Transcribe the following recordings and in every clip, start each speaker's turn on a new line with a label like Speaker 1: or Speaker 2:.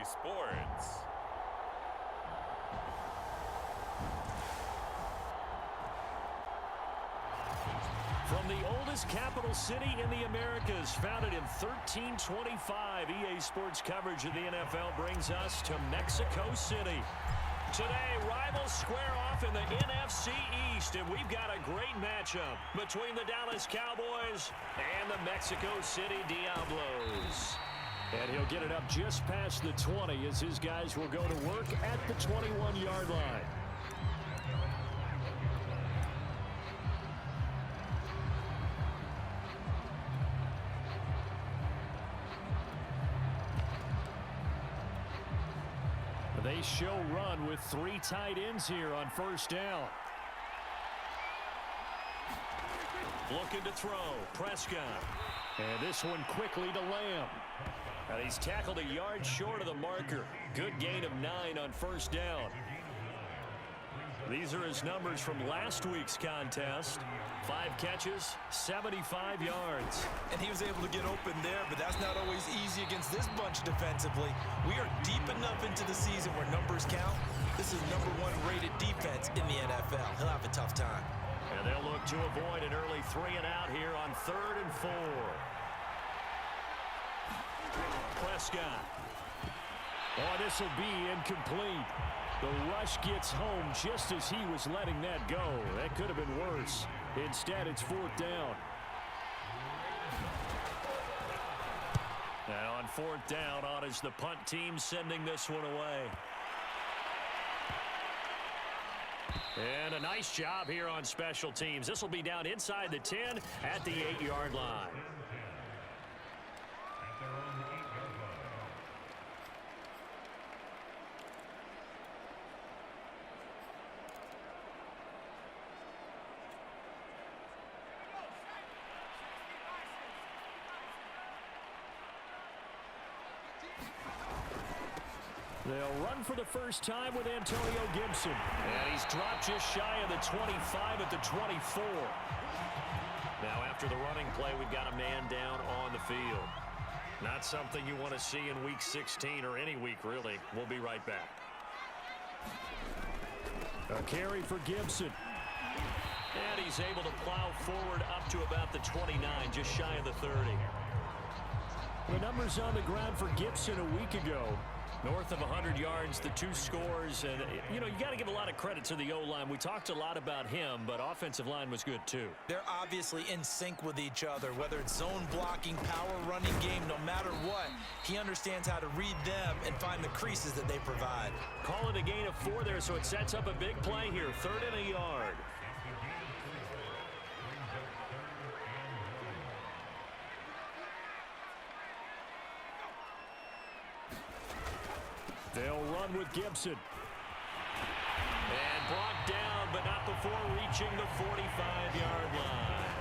Speaker 1: Sports.
Speaker 2: From the oldest capital city in the Americas, founded in 1325, EA Sports coverage of the NFL brings us to Mexico City. Today, rivals square off in the NFC East, and we've got a great matchup between the Dallas Cowboys and the Mexico City Diablos. And he'll get it up just past the 20 as his guys will go to work at the 21-yard line. They show run with 3 tight ends here on first down. Looking to throw. Prescott. And this one quickly to Lamb. And he's tackled a yard short of the marker. Good gain of 9 on first down. These are his numbers from last week's contest. 5 catches, 75 yards.
Speaker 3: And he was able to get open there, but that's not always easy against this bunch defensively. We are deep enough into the season where numbers count. This is #1 rated defense in the NFL. He'll have a tough time.
Speaker 2: And they'll look to avoid an early 3 and out here on 3rd and 4. Prescott. Oh, this will be incomplete. The rush gets home just as he was letting that go. That could have been worse. Instead, it's 4th down. Now on 4th down, on is the punt team sending this one away. And a nice job here on special teams. This will be down inside the 10 at the 8-yard line. They'll run for the first time with Antonio Gibson. And he's dropped just shy of the 25 at the 24. Now after the running play, we've got a man down on the field. Not something you want to see in Week 16 or any week, really. We'll be right back. A carry for Gibson. And he's able to plow forward up to about the 29, just shy of the 30. The numbers on the ground for Gibson a week ago. North of 100 yards, the 2 scores. And, you got to give a lot of credit to the O-line. We talked a lot about him, but offensive line was good, too.
Speaker 3: They're obviously in sync with each other, whether it's zone blocking, power running game, no matter what. He understands how to read them and find the creases that they provide.
Speaker 2: Call it a gain of 4 there, so it sets up a big play here. 3rd and a yard. They'll run with Gibson. And brought down, but not before reaching the 45-yard line.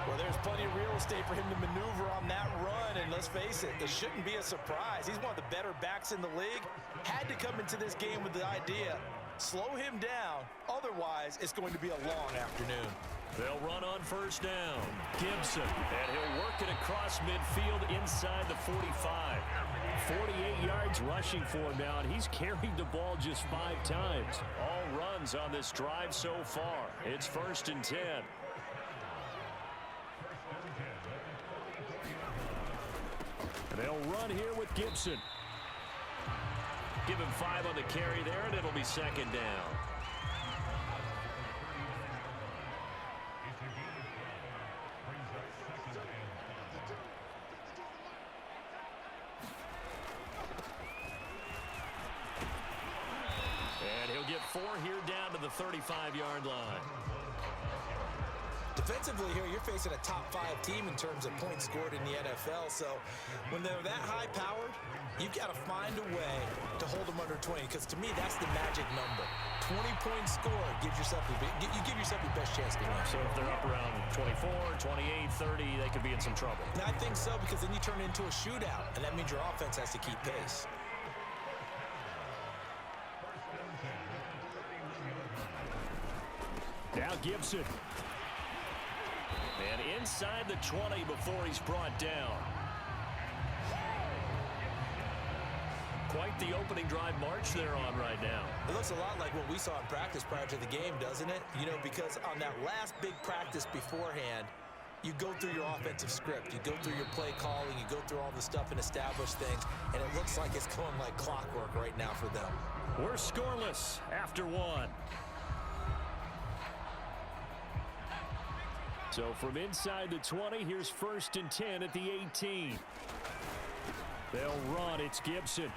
Speaker 3: Well, there's plenty of real estate for him to maneuver on that run, and let's face it, this shouldn't be a surprise. He's one of the better backs in the league. Had to come into this game with the idea, slow him down, otherwise it's going to be a long afternoon.
Speaker 2: They'll run on first down. Gibson, and he'll work it across midfield inside the 45. 48 yards rushing for him now, and he's carried the ball just 5 times. All runs on this drive so far. It's 1st and 10. And they'll run here with Gibson. Give him 5 on the carry there, and it'll be 2nd down. And he'll get 4 here down to the 35-yard line.
Speaker 3: Defensively here, you're facing a top 5 team in terms of points scored in the NFL. So when they're that high-powered, you've got to find a way to hold them under 20. Because to me, that's the magic number. 20 points scored gives yourself you give yourself your best chance to win.
Speaker 2: So if they're up around 24, 28, 30, they could be in some trouble.
Speaker 3: And I think so, because then you turn it into a shootout, and that means your offense has to keep pace.
Speaker 2: Now Gibson. And inside the 20 before he's brought down. like the opening drive march they're on right now?
Speaker 3: It looks a lot like what we saw in practice prior to the game, doesn't it? You know, because on that last big practice beforehand, you go through your offensive script. You go through your play calling. You go through all the stuff and establish things. And it looks like it's going like clockwork right now for them.
Speaker 2: We're scoreless after one. So from inside the 20, here's 1st and 10 at the 18. They'll run. It's Gibson.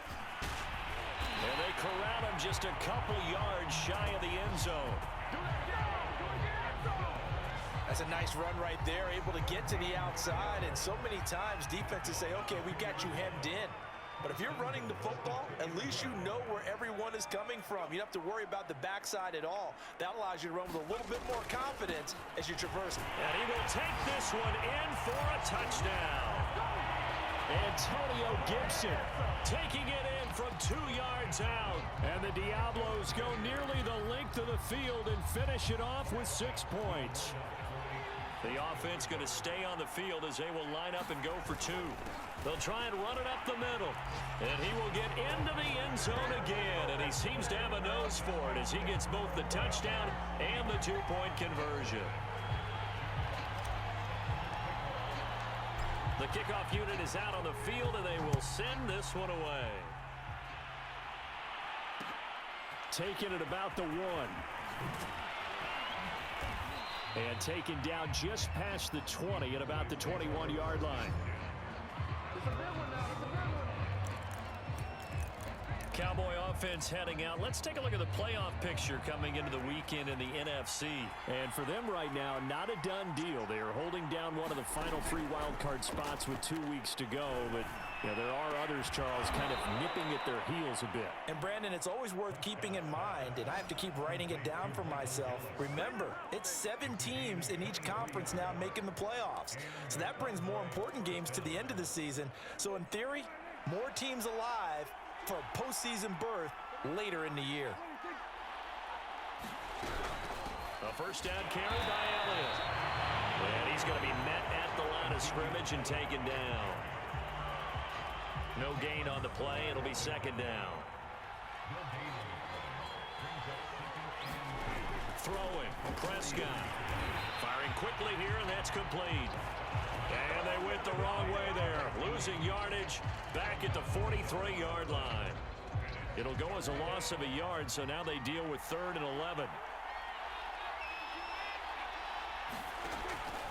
Speaker 2: And they corral him just a couple yards shy of the end zone.
Speaker 3: That's a nice run right there, able to get to the outside. And so many times defenses say, okay, we've got you hemmed in. But if you're running the football, at least you know where everyone is coming from. You don't have to worry about the backside at all. That allows you to run with a little bit more confidence as you traverse.
Speaker 2: And he will take this one in for a touchdown. Antonio Gibson taking it in from 2 yards out. And the Diablos go nearly the length of the field and finish it off with 6 points. The offense going to stay on the field as they will line up and go for 2. They'll try and run it up the middle. And he will get into the end zone again. And he seems to have a nose for it as he gets both the touchdown and the 2-point conversion. The kickoff unit is out on the field, and they will send this one away. Taking it about the 1. And taken down just past the 20 at about the 21-yard line. Cowboy offense heading out. Let's take a look at the playoff picture coming into the weekend in the NFC. And for them right now, not a done deal. They are holding down one of the final 3 wild card spots with 2 weeks to go. But you know, there are others, Charles, kind of nipping at their heels a bit.
Speaker 3: And Brandon, it's always worth keeping in mind, and I have to keep writing it down for myself. Remember, it's 7 teams in each conference now making the playoffs. So that brings more important games to the end of the season. So in theory, more teams alive for a postseason berth later in the year.
Speaker 2: A first down carry by Elliott. And he's going to be met at the line of scrimmage and taken down. No gain on the play. It'll be 2nd down. Throwing. Prescott. Firing quickly here, and that's complete. And they went the wrong way there. Losing yardage back at the 43-yard line. It'll go as a loss of a yard, so now they deal with 3rd and 11.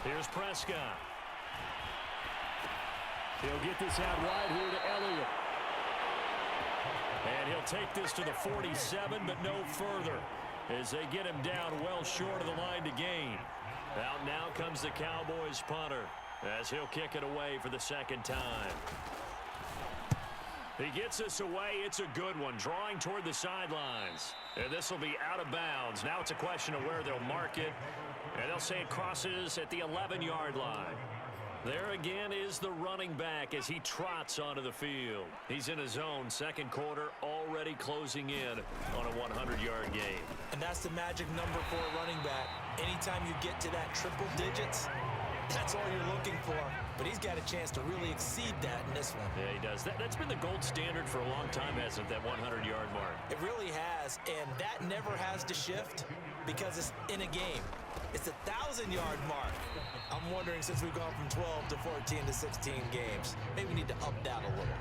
Speaker 2: Here's Prescott. He'll get this out wide here to Elliott. And he'll take this to the 47, but no further, as they get him down well short of the line to gain. Out now comes the Cowboys punter, as he'll kick it away for the 2nd time. He gets this away. It's a good one, drawing toward the sidelines. And this will be out of bounds. Now it's a question of where they'll mark it. And they'll say it crosses at the 11-yard line. There again is the running back as he trots onto the field. He's in his zone, 2nd quarter, already closing in on a 100-yard game.
Speaker 3: And that's the magic number for a running back. Anytime you get to that triple digits, that's all you're looking for. But he's got a chance to really exceed that in this one.
Speaker 2: Yeah, he does. That's been the gold standard for a long time, hasn't it, that 100-yard mark?
Speaker 3: It really has, and that never has to shift because it's in a game. It's a 1,000-yard mark. I'm wondering, since we've gone from 12 to 14 to 16 games, maybe we need to up that a little.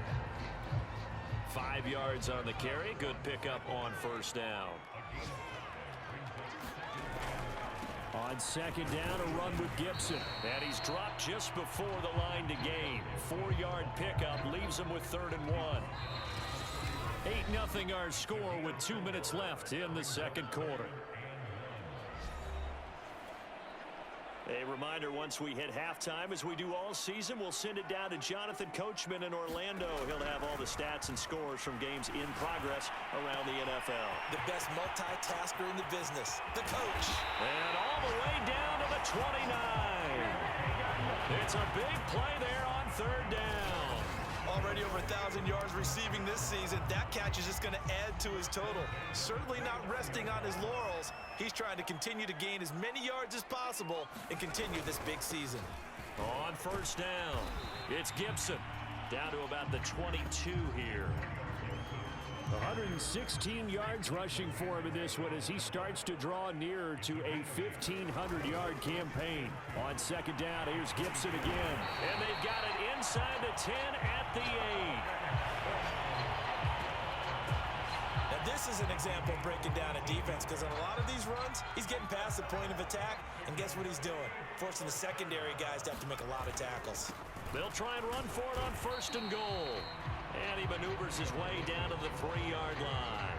Speaker 2: 5 yards on the carry. Good pickup on 1st down. On 2nd down, a run with Gibson. And he's dropped just before the line to gain. 4-yard pickup leaves him with 3rd and 1. 8-0 our score with 2 minutes left in the 2nd quarter. A reminder, once we hit halftime, as we do all season, we'll send it down to Jonathan Coachman in Orlando. He'll have all the stats and scores from games in progress around the NFL.
Speaker 3: The best multitasker in the business, the coach.
Speaker 2: And all the way down to the 29. It's a big play there on 3rd down.
Speaker 3: Already over 1,000 yards receiving this season. That catch is just going to add to his total. Certainly not resting on his laurels. He's trying to continue to gain as many yards as possible and continue this big season.
Speaker 2: On 1st down, it's Gibson. Down to about the 22 here. 116 yards rushing for him in this one as he starts to draw nearer to a 1,500-yard campaign. On second down, here's Gibson again. And they've got it inside the 10 at the 8.
Speaker 3: Now, this is an example of breaking down a defense because on a lot of these runs, he's getting past the point of attack, and guess what he's doing? Forcing the secondary guys to have to make a lot of tackles.
Speaker 2: They'll try and run for it on 1st and goal. And he maneuvers his way down to the 3-yard line.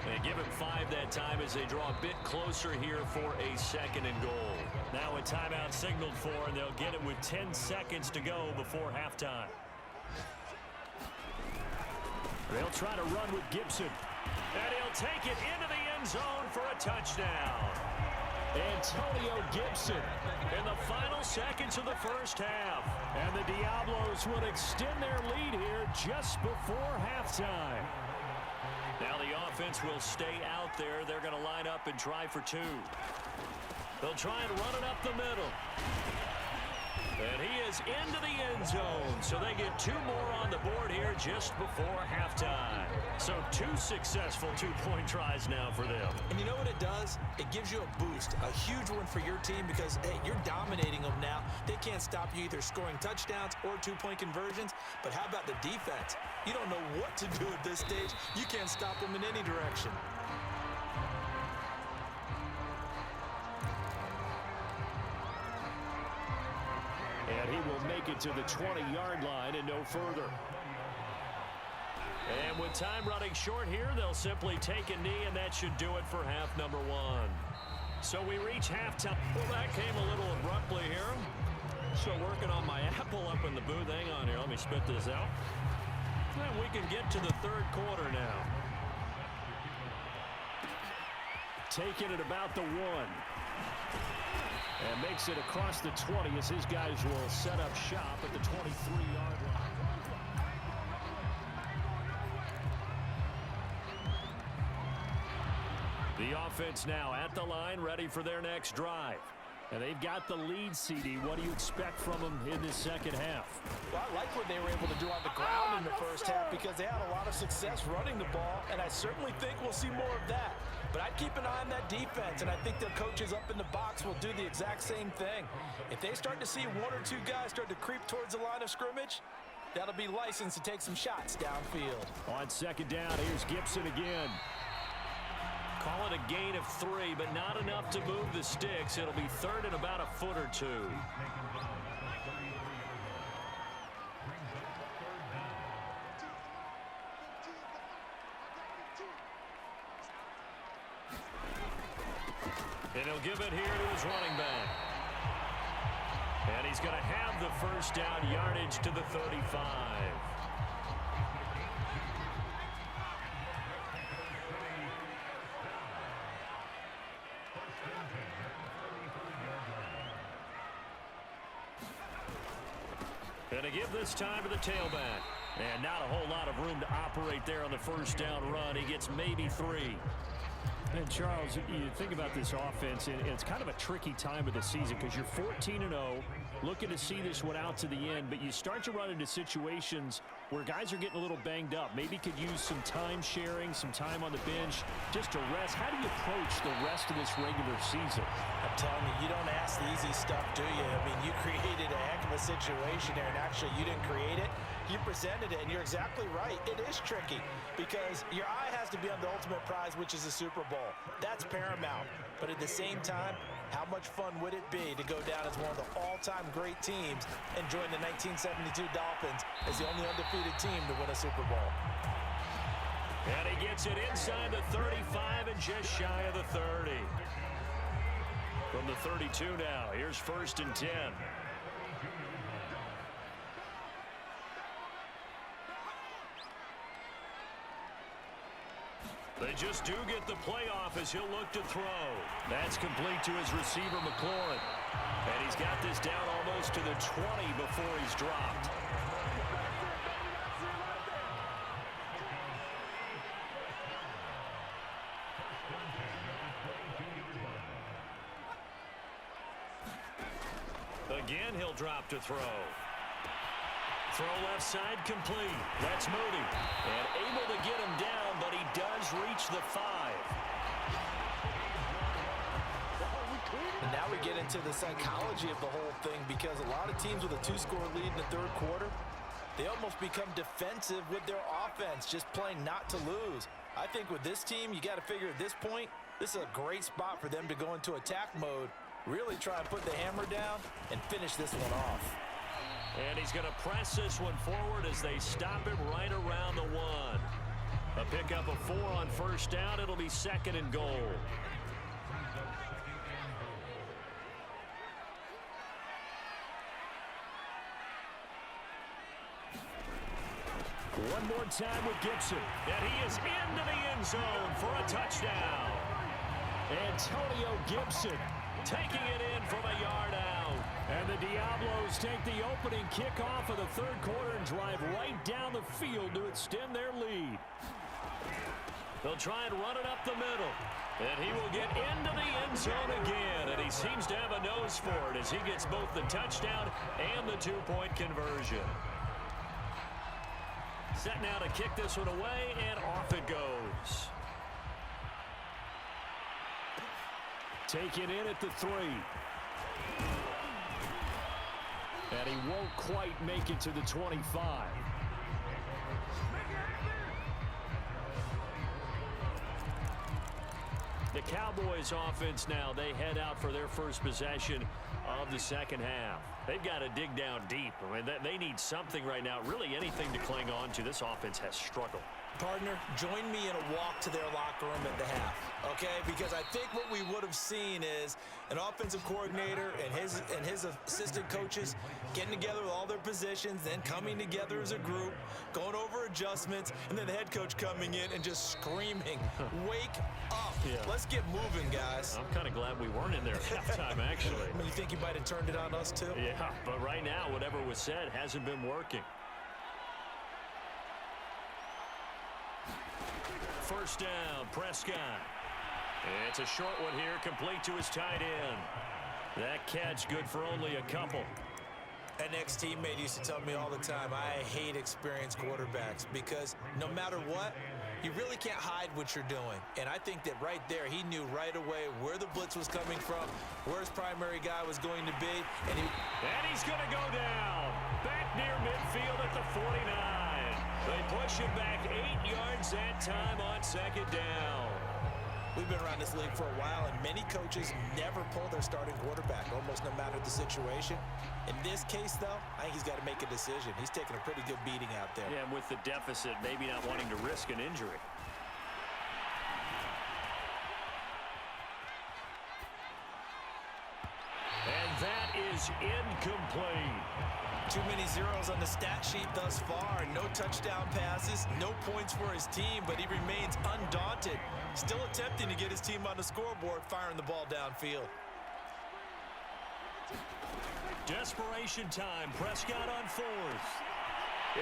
Speaker 2: They give him 5 that time as they draw a bit closer here for a 2nd and goal. Now a timeout signaled for, and they'll get it with 10 seconds to go before halftime. They'll try to run with Gibson. And he'll take it into the end zone for a touchdown. Antonio Gibson in the final seconds of the first half. And the Diablos will extend their lead here just before halftime. Now the offense will stay out there. They're going to line up and try for 2. They'll try and run it up the middle. And he is into the end zone. So they get 2 more on the board here just before halftime. So 2 successful 2-point tries now for them.
Speaker 3: And you know what it does? It gives you a boost, a huge one for your team because, hey, you're dominating them now. They can't stop you either scoring touchdowns or 2-point conversions. But how about the defense? You don't know what to do at this stage. You can't stop them in any direction.
Speaker 2: And he will make it to the 20-yard line and no further. And with time running short here, they'll simply take a knee, and that should do it for half number 1. So we reach halftime. Well, that came a little abruptly here. So working on my Apple up in the booth. Hang on here. Let me spit this out. And we can get to the 3rd quarter now. Taking it about the 1. And makes it across the 20 as his guys will set up shop at the 23-yard line. The offense now at the line, ready for their next drive. And they've got the lead, CD. What do you expect from them in this second half?
Speaker 3: Well, I like what they were able to do on the ground in the first half because they had a lot of success running the ball, and I certainly think we'll see more of that. But I'd keep an eye on that defense, and I think their coaches up in the box will do the exact same thing. If they start to see 1 or 2 guys start to creep towards the line of scrimmage, that'll be licensed to take some shots downfield.
Speaker 2: On second down, here's Gibson again. Call it a gain of 3, but not enough to move the sticks. It'll be 3rd and about a foot or 2. And he'll give it here to his running back. And he's going to have the first down, yardage to the 35. And to give this time to the tailback. And not a whole lot of room to operate there on the first down run. He gets maybe 3. And Charles, you think about this offense, and it's kind of a tricky time of the season because you're 14-0, looking to see this one out to the end, but you start to run into situations where guys are getting a little banged up. Maybe could use some time sharing, some time on the bench, just to rest. How do you approach the rest of this regular season?
Speaker 3: I'm telling you, you don't ask the easy stuff, do you? I mean, you created a heck of a situation there, and actually you didn't create it. You presented it, and you're exactly right. It is tricky because your eye has to be on the ultimate prize, which is the Super Bowl. That's paramount. But at the same time, how much fun would it be to go down as one of the all-time great teams and join the 1972 Dolphins as the only undefeated team to win a Super Bowl?
Speaker 2: And he gets it inside the 35 and just shy of the 30. From the 32 now, here's 1st and 10. They just do get the playoff as he'll look to throw. That's complete to his receiver, McLaurin. And he's got this down almost to the 20 before he's dropped. Again, he'll drop to throw. Throw left side complete. That's Moody. And able to get him down, but he does reach the 5.
Speaker 3: And now we get into the psychology of the whole thing, because a lot of teams with a 2-score lead in the third quarter, they almost become defensive with their offense, just playing not to lose. I think with this team, you got to figure at this point, this is a great spot for them to go into attack mode, really try and put the hammer down and finish this one off.
Speaker 2: And he's going to press this one forward as they stop him right around the 1. A pickup of 4 on first down. It'll be 2nd and goal. One more time with Gibson. And he is into the end zone for a touchdown. Antonio Gibson taking it in from a yard out. And the Diablos take the opening kickoff of the third quarter and drive right down the field to extend their lead. They'll try and run it up the middle. And he will get into the end zone again. And he seems to have a nose for it as he gets both the touchdown and the 2-point conversion. Set now to kick this one away, and off it goes. Take it in at the 3. And he won't quite make it to the 25. The Cowboys offense now, they head out for their first possession of the second half. They've got to dig down deep. I mean, they need something right now, really anything to cling on to. This offense has struggled.
Speaker 3: Partner, join me in a walk to their locker room at the half, okay? Because I think what we would have seen is an offensive coordinator and his assistant coaches getting together with all their positions, then coming together as a group, going over adjustments, and then the head coach coming in and just screaming, "Wake up. Yeah. Let's get moving, guys."
Speaker 2: I'm kind of glad we weren't in there at halftime, actually.
Speaker 3: I mean, you think you might have turned it on us, too?
Speaker 2: Yeah, but right now, whatever was said hasn't been working. First down, Prescott. It's a short one here, complete to his tight end. That catch good for only a couple.
Speaker 3: An ex-teammate used to tell me all the time, I hate experienced quarterbacks because no matter what, you really can't hide what you're doing. And I think that right there, he knew right away where the blitz was coming from, where his primary guy was going to be. And
Speaker 2: he's going to go down. Back near midfield at the 49. They push him back 8 yards that time on second down.
Speaker 3: We've been around this league for a while, and many coaches never pull their starting quarterback, almost no matter the situation. In this case, though, I think he's got to make a decision. He's taking a pretty good beating out there.
Speaker 2: Yeah, and with the deficit, maybe not wanting to risk an injury. And that is incomplete.
Speaker 3: Too many zeros on the stat sheet thus far. No touchdown passes, no points for his team, but he remains undaunted. Still attempting to get his team on the scoreboard, firing the ball downfield.
Speaker 2: Desperation time. Prescott on 4th.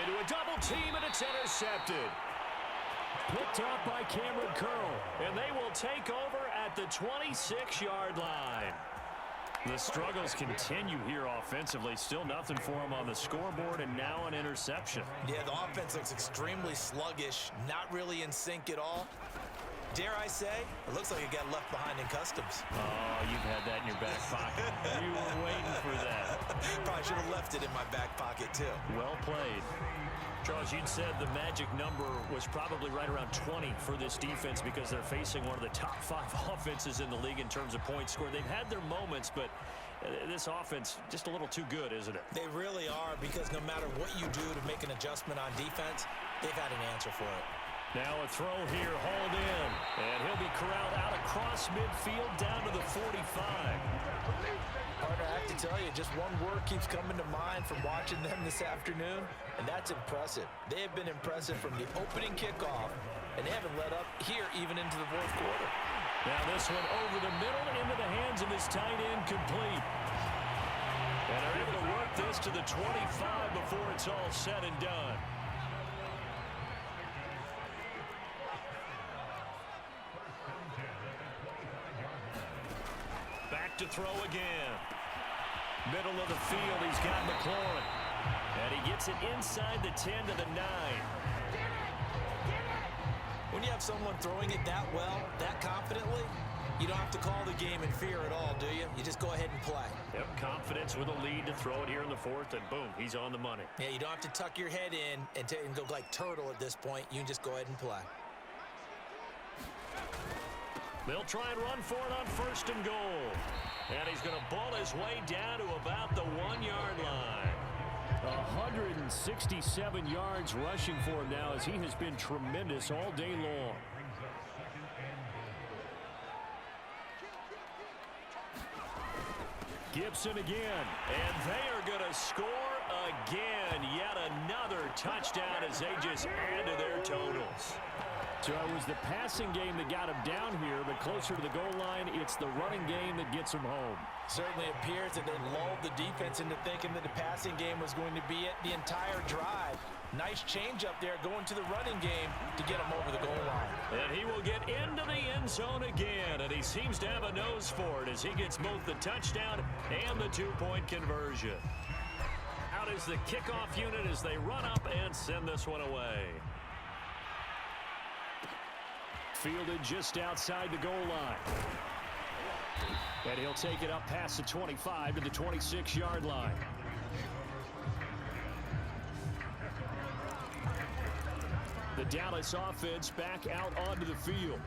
Speaker 2: Into a double team, and it's intercepted. Picked up by Cameron Curl, and they will take over at the 26-yard line. The struggles continue here offensively. Still nothing for him on the scoreboard, and now an interception.
Speaker 3: Yeah, the offense looks extremely sluggish, not really in sync at all. Dare I say, it looks like it got left behind in customs.
Speaker 2: Oh, you've had that in your back pocket. You were waiting for that.
Speaker 3: Probably should have left it in my back pocket, too.
Speaker 2: Well played. Charles, you'd said the magic number was probably right around 20 for this defense because they're facing one of the top 5 offenses in the league in terms of points scored. They've had their moments, but this offense just a little too good, isn't it?
Speaker 3: They really are, because no matter what you do to make an adjustment on defense, they've had an answer for it.
Speaker 2: Now a throw here, hauled in, and he'll be corralled out across midfield down to the 45.
Speaker 3: Partner, I have to tell you, just one word keeps coming to mind from watching them this afternoon, and that's impressive. They have been impressive from the opening kickoff, and they haven't let up here even into the fourth quarter.
Speaker 2: Now this one over the middle into the hands of his tight end, complete. And they're able to work this to the 25 before it's all said and done. Back to throw again. Middle of the field, he's got McLaurin. And he gets it inside the 10 to the 9.
Speaker 3: When you have someone throwing it that well, that confidently, you don't have to call the game in fear at all, do you? You just go ahead and play.
Speaker 2: Yep, confidence with a lead to throw it here in the fourth, and boom, he's on the money.
Speaker 3: Yeah, you don't have to tuck your head in and go like turtle at this point. You can just go ahead and play.
Speaker 2: They'll try and run for it on 1st and goal. And he's going to ball his way down to about the 1-yard line. 167 yards rushing for him now, as he has been tremendous all day long. Gibson again, and they are going to score again. Yet another touchdown as they just add to their totals. So it was the passing game that got him down here, but closer to the goal line, it's the running game that gets him home.
Speaker 3: Certainly appears that they lulled the defense into thinking that the passing game was going to be it the entire drive. Nice change up there going to the running game to get him over the goal line.
Speaker 2: And he will get into the end zone again, and he seems to have a nose for it as he gets both the touchdown and the 2-point conversion. Out is the kickoff unit as they run up and send this one away. Fielded just outside the goal line. And he'll take it up past the 25 to the 26-yard line. The Dallas offense back out onto the field.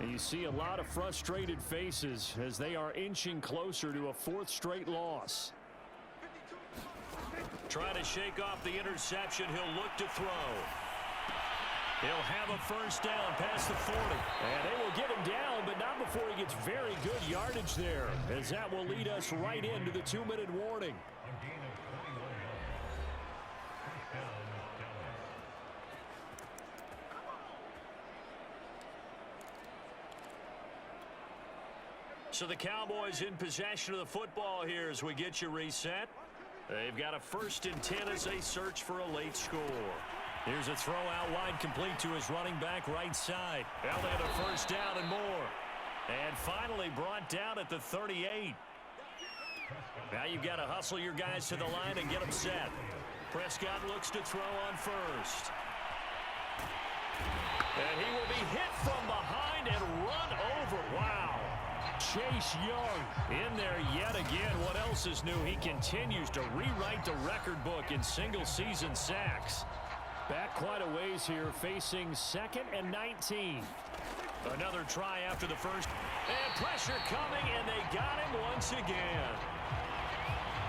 Speaker 2: And you see a lot of frustrated faces as they are inching closer to a 4th straight loss. Trying to shake off the interception. He'll look to throw. He'll have a first down past the 40. And they will get him down, but not before he gets very good yardage there, as that will lead us right into the 2-minute warning. So the Cowboys in possession of the football here as we get you reset. They've got a 1st and 10 as they search for a late score. Here's a throw out wide, complete to his running back right side. Now they have a first down and more. And finally brought down at the 38. Now you've got to hustle your guys to the line and get them set. Prescott looks to throw on 1st. And he will be hit from behind and run over. Wow. Chase Young in there yet again. What else is new? He continues to rewrite the record book in single-season sacks. Back quite a ways here, facing 2nd and 19. Another try after the first. And pressure coming, and they got him once again.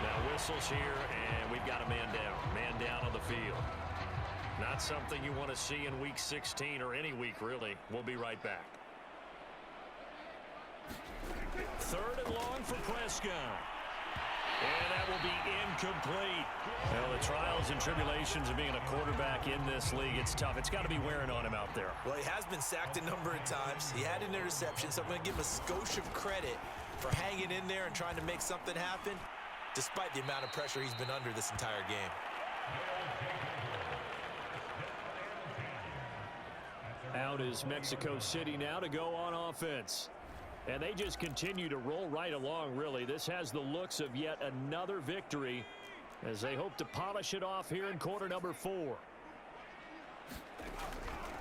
Speaker 2: Now whistles here, and we've got a man down. Man down on the field. Not something you want to see in Week 16 or any week, really. We'll be right back. 3rd and long for Prescott. And that will be incomplete. Well, the trials and tribulations of being a quarterback in this league, it's tough. It's got to be wearing on him out there.
Speaker 3: Well, he has been sacked a number of times. He had an interception, so I'm going to give him a skosh of credit for hanging in there and trying to make something happen, despite the amount of pressure he's been under this entire game.
Speaker 2: Out is Mexico City now to go on offense. And they just continue to roll right along, really. This has the looks of yet another victory as they hope to polish it off here in quarter number 4.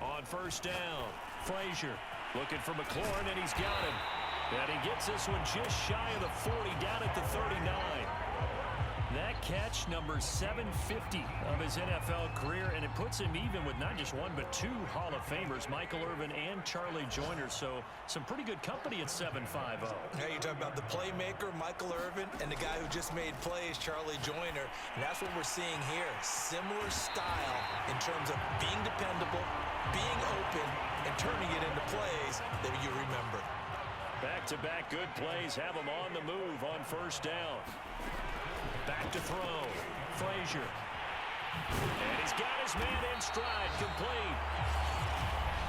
Speaker 2: On 1st down, Frazier looking for McLaurin, and he's got him. And he gets this one just shy of the 40, down at the 39. That catch, number 750 of his NFL career, and it puts him even with not just one but 2 Hall of Famers, Michael Irvin and Charlie Joyner. So some pretty good company at 750.
Speaker 3: Yeah, you talk about the playmaker, Michael Irvin, and the guy who just made plays, Charlie Joyner. And that's what we're seeing here. Similar style in terms of being dependable, being open, and turning it into plays that you remember.
Speaker 2: Back-to-back good plays have him on the move on 1st down. Back to throw. Frazier. And he's got his man in stride. Complete.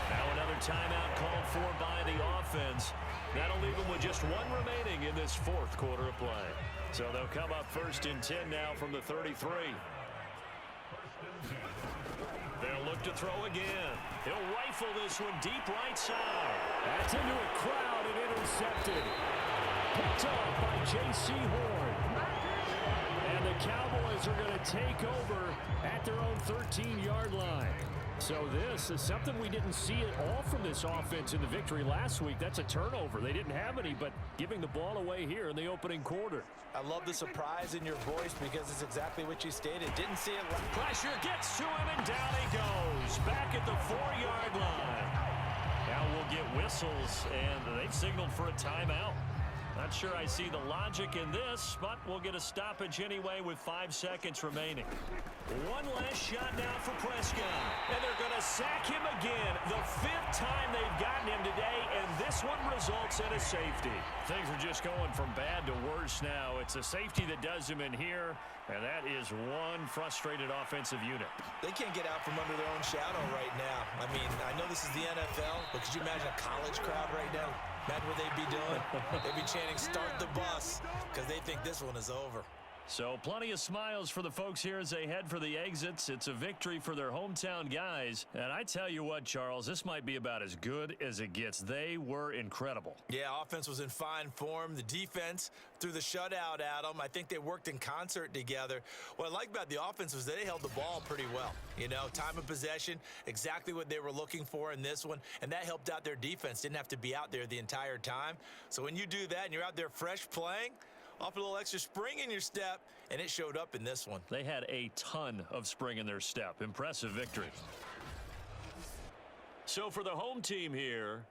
Speaker 2: Now another timeout called for by the offense. That'll leave him with just 1 remaining in this 4th quarter of play. So they'll come up 1st and 10 now from the 33. They'll look to throw again. He'll rifle this one deep right side. That's into a crowd and intercepted. Picked off by J.C. Horn. And the the Cowboys are going to take over at their own 13-yard line. So this is something we didn't see at all from this offense in the victory last week. That's a turnover. They didn't have any, but giving the ball away here in the opening quarter.
Speaker 3: I love the surprise in your voice because it's exactly what you stated. Didn't see it.
Speaker 2: Pressure gets to him, and down he goes. Back at the 4-yard line. Now we'll get whistles, and they've signaled for a timeout. Not sure I see the logic in this, but we'll get a stoppage anyway with 5 seconds remaining. One last shot now for Prescott. And they're going to sack him again. The 5th time they've gotten him today, and this one results in a safety. Things are just going from bad to worse now. It's a safety that does him in here, and that is one frustrated offensive unit.
Speaker 3: They can't get out from under their own shadow right now. I mean, I know this is the NFL, but could you imagine a college crowd right now? Imagine what they'd be doing. They'd be chanting, "Start the bus," because they think this one is over.
Speaker 2: So plenty of smiles for the folks here as they head for the exits. It's a victory for their hometown guys. And I tell you what, Charles, this might be about as good as it gets. They were incredible.
Speaker 3: Yeah, offense was in fine form. The defense threw the shutout at them. I think they worked in concert together. What I like about the offense was they held the ball pretty well. You know, time of possession, exactly what they were looking for in this one. And that helped out their defense. Didn't have to be out there the entire time. So when you do that and you're out there fresh playing, off a little extra spring in your step, and it showed up in this one.
Speaker 2: They had a ton of spring in their step. Impressive victory. So for the home team here,